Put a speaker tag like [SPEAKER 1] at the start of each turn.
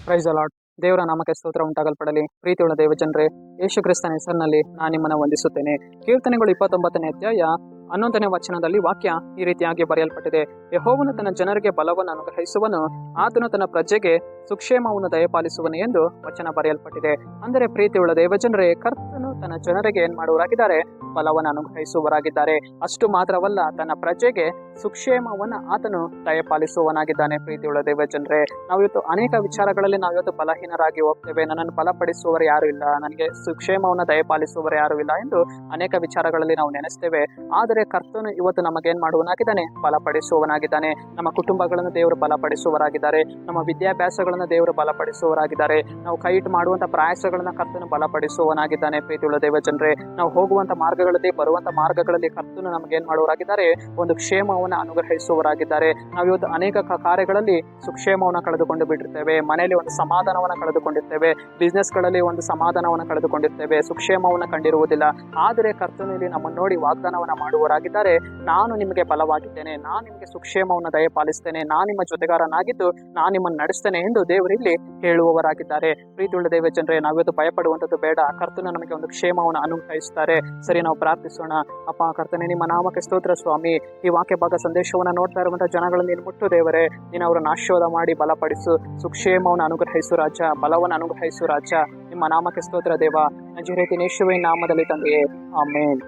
[SPEAKER 1] Price lord. ದೇವರ ನಾಮಕ್ಕೆ ಸ್ತೋತ್ರ ಉಂಟಾಗಲ್ಪಡಲಿ. ಪ್ರೀತಿಯುಳ್ಳ ದೇವಜನರೇ, ಯೇಸು ಕ್ರಿಸ್ತನ ಹೆಸರಿನಲ್ಲಿ ನಾನು ನಿಮ್ಮನ್ನು ವಂದಿಸುತ್ತೇನೆ. ಕೀರ್ತನೆಗಳು 29ನೇ ಅಧ್ಯಾಯ 11ನೇ ವಚನದಲ್ಲಿ ವಾಕ್ಯ ಈ ರೀತಿಯಾಗಿ ಬರೆಯಲ್ಪಟ್ಟಿದೆ. ಯೆಹೋವನು ತನ್ನ ಜನರಿಗೆ ಬಲವನ್ನು ಅನುಗ್ರಹಿಸುವನು, ಆತನು ತನ್ನ ಪ್ರಜೆಗೆ ಸುಕ್ಷೇಮವನ್ನು ದಯಪಾಲಿಸುವನು ಎಂದು ವಚನ ಬರೆಯಲ್ಪಟ್ಟಿದೆ. ಅಂದರೆ ಪ್ರೀತಿಯುಳ್ಳ ದೇವಜನರೇ, ಕರ್ತನು ತನ್ನ ಜನರಿಗೆ ಏನ್ ಮಾಡುವರಾಗಿದ್ದಾರೆ? ಬಲವನ್ನು ಅನುಗ್ರಹಿಸುವರಾಗಿದ್ದಾರೆ. ಅಷ್ಟು ಮಾತ್ರವಲ್ಲ, ತನ್ನ ಪ್ರಜೆಗೆ ಸುಕ್ಷೇಮವನ್ನು ಆತನು ದಯಪಾಲಿಸುವನಾಗಿದ್ದಾನೆ. ಪ್ರೀತಿಯುಳ್ಳ ದೇವಜನರೇ, ನಾವಿವತ್ತು ಅನೇಕ ವಿಚಾರಗಳಲ್ಲಿ ನಾವಿವತ್ತು ಬಲಹೀನರಾಗಿ ಹೋಗ್ತೇವೆ. ನನ್ನನ್ನು ಬಲಪಡಿಸುವವರು ಯಾರು ಇಲ್ಲ, ನನಗೆ ಸುಕ್ಷೇಮವನ್ನು ದಯಪಾಲಿಸುವವರು ಯಾರು ಇಲ್ಲ ಎಂದು ಅನೇಕ ವಿಚಾರಗಳಲ್ಲಿ ನಾವು ನೆನೆಸ್ತೇವೆ. ಆದರೆ ಕರ್ತನು ಇವತ್ತು ನಮಗೇನ್ ಮಾಡುವನಾಗಿದ್ದಾನೆ? ಬಲಪಡಿಸುವವನಾಗಿದ್ದಾನೆ. ನಮ್ಮ ಕುಟುಂಬಗಳನ್ನು ದೇವರು ಬಲಪಡಿಸುವರಾಗಿದ್ದಾರೆ. ನಮ್ಮ ವಿದ್ಯಾಭ್ಯಾಸಗಳನ್ನು ದೇವರು ಬಲಪಡಿಸುವರಾಗಿದ್ದಾರೆ. ನಾವು ಕೈ ಇಟ್ಟು ಮಾಡುವಂತ ಪ್ರಯಾಸಗಳನ್ನ ಕರ್ತನು ಬಲಪಡಿಸುವವನಾಗಿದ್ದಾನೆ. ಪ್ರೀತಿಯುಳ್ಳ ದೇವಜನರೇ, ನಾವು ಹೋಗುವಂತ ಮಾರ್ಗಗಳಲ್ಲಿ ಬರುವಂತ ಮಾರ್ಗಗಳಲ್ಲಿ ಕರ್ತನು ನಮಗೇನ್ ಮಾಡುವರಾಗಿದ್ದಾರೆ? ಒಂದು ಕ್ಷೇಮವನ್ನು ಅನುಗ್ರಹಿಸುವರಾಗಿದ್ದಾರೆ. ನಾವಿವತ್ತು ಅನೇಕ ಕಾರ್ಯಗಳಲ್ಲಿ ಸುಕ್ಷೇಮವನ್ನು ಕಳೆದುಕೊಂಡು ಬಿಟ್ಟಿರ್ತೇವೆ. ಮನೆಯಲ್ಲಿ ಒಂದು ಸಮಾಧಾನವನ್ನು ಕಳೆದುಕೊಂಡಿರ್ತೇವೆ. ಬಿಸ್ನೆಸ್ ಗಳಲ್ಲಿ ಒಂದು ಸಮಾಧಾನವನ್ನು ಕಳೆದುಕೊಂಡಿರ್ತೇವೆ. ಸುಕ್ಷೇಮವನ್ನು ಕಂಡಿರುವುದಿಲ್ಲ. ಆದರೆ ಕರ್ತನು ಇಲ್ಲಿ ನಮ್ಮನ್ನು ನೋಡಿ ವಾಗ್ದಾನವನ್ನ ಮಾಡುವರಾಗಿದ್ದಾರೆ. ನಾನು ನಿಮಗೆ ಬಲವಾಗಿದ್ದೇನೆ, ನಾನು ನಿಮಗೆ ಸುಕ್ಷೇಮವನ್ನು ದಯಪಾಲಿಸ್ತೇನೆ, ನಾನು ನಿಮ್ಮ ಜೊತೆಗಾರನಾಗಿದ್ದು ನಾನು ನಿಮ್ಮನ್ನು ನಡೆಸ್ತೇನೆ ಎಂದು ದೇವರಲ್ಲಿ ಹೇಳುವವರಾಗಿದ್ದಾರೆ. ಪ್ರೀತಿಯುಳ್ಳ ದೇವಜನರೇ, ನಾವಿವತ್ತು ಭಯಪಡುವಂಥದ್ದು ಬೇಡ. ಕರ್ತನು ನಮಗೆ ಒಂದು ಕ್ಷೇಮವನ್ನು ಅನುಗ್ರಹಿಸುತ್ತಾರೆ. ಸರಿ, ನಾವು ಪ್ರಾರ್ಥಿಸೋಣ. ಅಪ್ಪ ಕರ್ತನೆ, ನಿಮ್ಮ ನಾಮಕ್ಕೆ ಸ್ತೋತ್ರ ಸ್ವಾಮಿ. ಈ ವಾಕ್ಯ ಭಾಗ ಸಂದೇಶವನ್ನು ನೋಡ್ತಾ ಇರುವಂತಹ ಜನಗಳನ್ನು ನೀನು ಮುಟ್ಟು ದೇವರೇ, ನೀನು ಅವರನ್ನು ಆಶೀರ್ವಾದ ಮಾಡಿ ಬಲಪಡಿಸು, ಸುಕ್ಷೇಮವನ್ನು ಅನುಗ್ರಹಿಸು ರಾಜ, ಬಲವನ್ನು ಅನುಗ್ರಹಿಸು ರಾಜ. ನಿಮ್ಮ ನಾಮಕ್ಕೆ ಸ್ತೋತ್ರ ದೇವ, ನಜರೇತಿನ ಯೇಸುವಿನ ನಾಮದಲ್ಲಿ ತಂದೆಯೇ, ಆಮೆನ್.